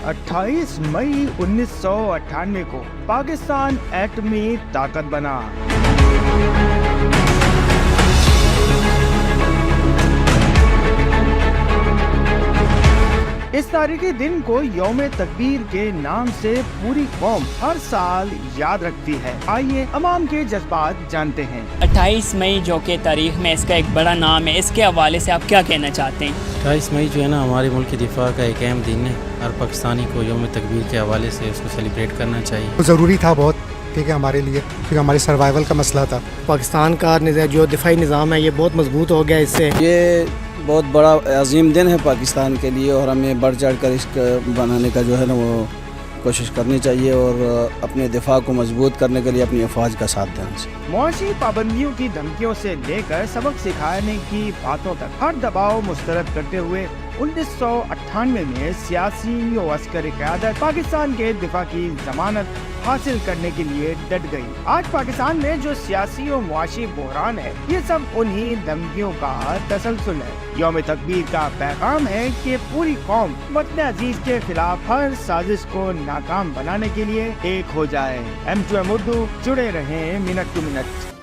28 मई 1998 को पाकिस्तान एटमी ताकत बना। इस तारीखी दिन को यौम तकबीर के नाम से पूरी कौम हर साल याद रखती है। आइए अवाम के जज्बात जानते हैं। 28 मई जो कि तारीख में इसका एक बड़ा नाम है, इसके हवाले से आप क्या कहना चाहते हैं? 28 मई जो है ना, हमारे मुल्क की दिफा का एक अहम दिन है। हर पाकिस्तानी को यौम तकबीर के हवाले से उसको सेलिब्रेट करना चाहिए। ज़रूरी था बहुत, ठीक है, हमारे लिए, क्योंकि हमारे सर्वाइवल का मसला था। पाकिस्तान का जो दिफाई निज़ाम है ये बहुत मजबूत हो गया इससे। ये बहुत बड़ा अजीम दिन है पाकिस्तान के लिए और हमें बढ़ चढ़ कर इसको बनाने का जो है ना वो कोशिश करनी चाहिए और अपने दिफा को मजबूत करने के लिए अपनी अफवाज का साथ देना चाहिए। मुआशी पाबंदियों की धमकियों से लेकर सबक सिखाने की बातों तक हर दबाव मुस्तरद करते हुए 1998 में सियासी और अस्करी क़यादत पाकिस्तान के दिफा की जमानत हासिल करने के लिए डट गई। आज पाकिस्तान में जो सियासी और मुआशी बहरान है, ये सब उन्हीं धमकियों का तसलसल है। यौम तकबीर का पैगाम है कि पूरी कौम वतन अजीज के खिलाफ हर साजिश को नाकाम बनाने के लिए एक हो जाए। M2M उर्दू, जुड़े रहें मिनट टू मिनट।